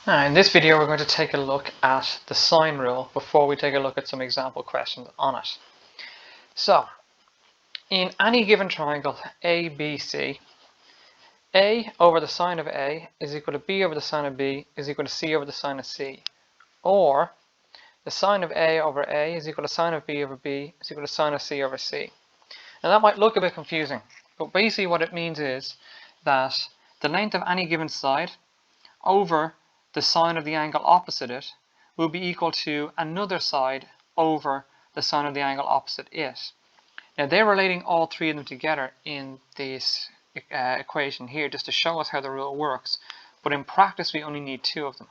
Now, in this video, we're going to take a look at the sine rule before we take a look at some example questions on it. So, in any given triangle ABC, A over the sine of A is equal to B over the sine of B is equal to C over the sine of C. Or, the sine of A over A is equal to sine of B over B is equal to sine of C over C. Now that might look a bit confusing, but basically what it means is that the length of any given side over the sine of the angle opposite it will be equal to another side over the sine of the angle opposite it. Now they're relating all three of them together in this equation here just to show us how the rule works, but in practice we only need two of them.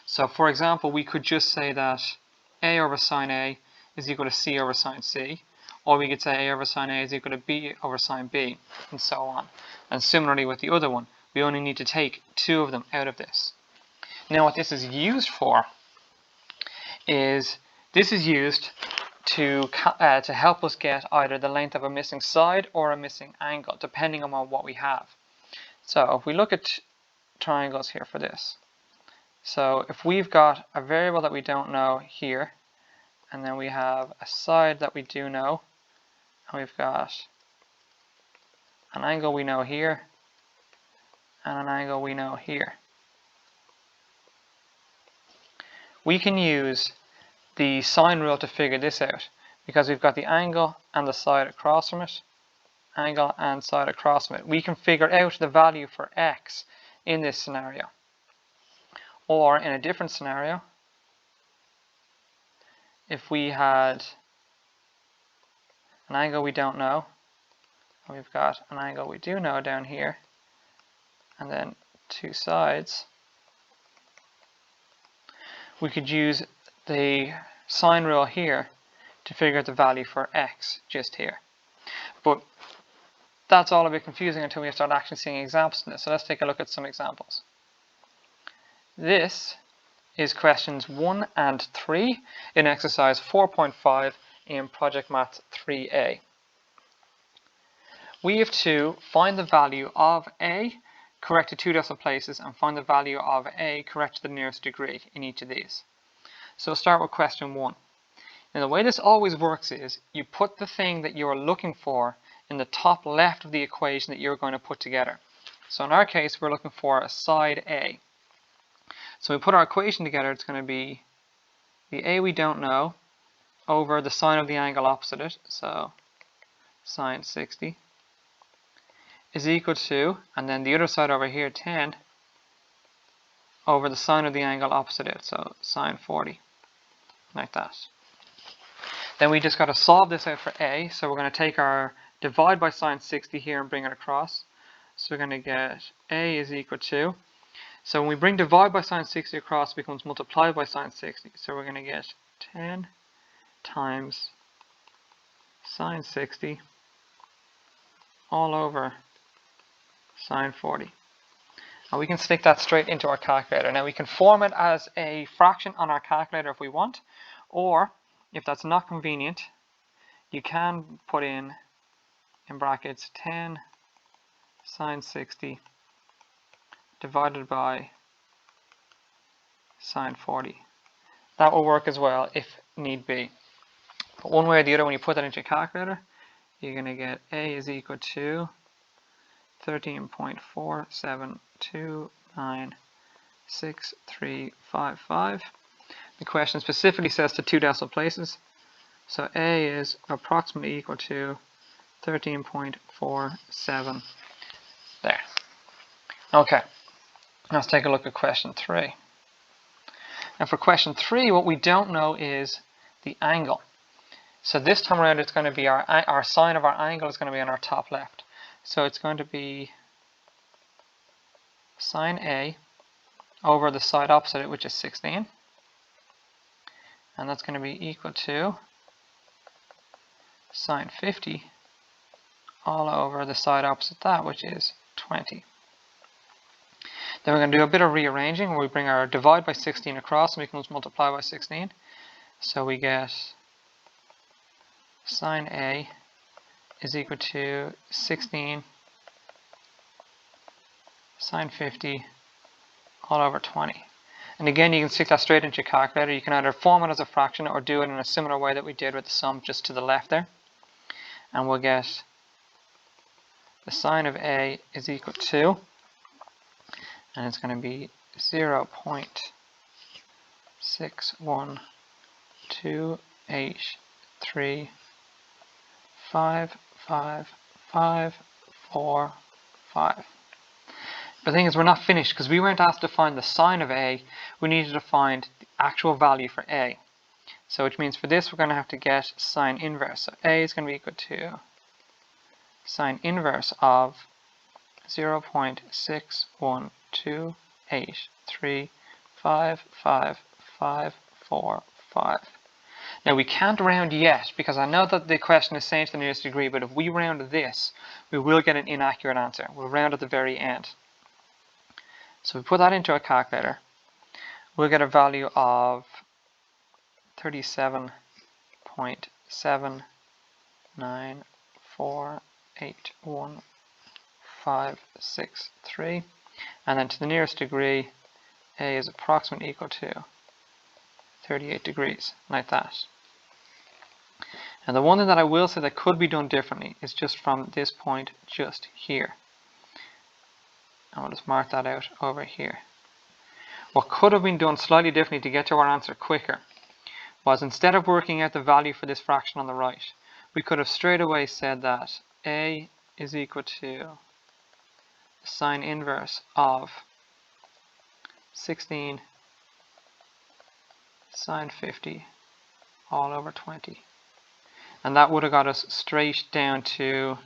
So for example, we could just say that A over sine A is equal to C over sine C, or we could say A over sine A is equal to B over sine B, and so on. And similarly with the other one, we only need to take two of them out of this. Now what this is used for is this is used to help us get either the length of a missing side or a missing angle, depending on what we have. So if we look at triangles here for this, so if we've got a variable that we don't know here, and then we have a side that we do know, and we've got an angle we know here, and an angle we know here. We can use the sine rule to figure this out because we've got the angle and the side across from it, angle and side across from it. We can figure out the value for x in this scenario. Or in a different scenario, if we had an angle we don't know, and we've got an angle we do know down here, and then two sides, we could use the sine rule here to figure out the value for x just here. But that's all a bit confusing until we start actually seeing examples in this. So let's take a look at some examples. This is questions 1 and 3 in exercise 4.5 in Project Maths 3A. We have to find the value of A, correct to two decimal places, and find the value of A correct to the nearest degree in each of these. So we'll start with question 1. Now the way this always works is you put the thing that you're looking for in the top left of the equation that you're going to put together. So in our case, we're looking for a side A. So we put our equation together, it's going to be the A we don't know over the sine of the angle opposite it, so sine 60, is equal to, and then the other side over here, 10, over the sine of the angle opposite it, so sine 40, like that. Then we just got to solve this out for A, so we're going to take our divide by sine 60 here and bring it across. So we're going to get A is equal to, so when we bring divide by sine 60 across, it becomes multiply by sine 60. So we're going to get 10 times sine 60 all over sine 40. And we can stick that straight into our calculator. Now we can form it as a fraction on our calculator if we want, or if that's not convenient, you can put in brackets 10 sine 60 divided by sine 40. That will work as well if need be. But one way or the other, when you put that into your calculator, you're going to get A is equal to 13.47296355. The question specifically says to two decimal places, so A is approximately equal to 13.47 there. Okay, let's take a look at question 3. And for question 3, what we don't know is the angle. So this time around, it's going to be our sine of our angle is going to be on our top left. So it's going to be sine A over the side opposite it, which is 16. And that's going to be equal to sine 50 all over the side opposite that, which is 20. Then we're going to do a bit of rearranging where we bring our divide by 16 across and we can multiply by 16. So we get sine A is equal to 16 sine 50 all over 20. And again, you can stick that straight into your calculator. You can either form it as a fraction or do it in a similar way that we did with the sum just to the left there. And we'll get the sine of A is equal to, and it's going to be 0.61283555545. But the thing is, we're not finished because we weren't asked to find the sine of A. We needed to find the actual value for A. So which means for this we're going to have to get sine inverse. So A is going to be equal to sine inverse of 0.61283555545. Now we can't round yet because I know that the question is saying to the nearest degree, but if we round this, we will get an inaccurate answer. We'll round at the very end. So we put that into a calculator. We'll get a value of 37.79481.563, and then to the nearest degree, A is approximately equal to 38 degrees, like that. And the one thing that I will say that could be done differently is just from this point just here. And we'll just mark that out over here. What could have been done slightly differently to get to our answer quicker was, instead of working out the value for this fraction on the right, we could have straight away said that A is equal to sine inverse of 16 sine 50 all over 20. And that would have got us straight down to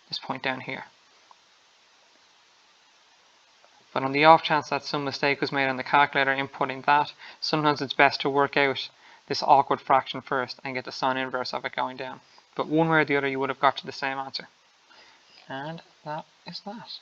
this point down here. But on the off chance that some mistake was made on the calculator inputting that, sometimes it's best to work out this awkward fraction first and get the sine inverse of it going down. But one way or the other you would have got to the same answer. And that is that.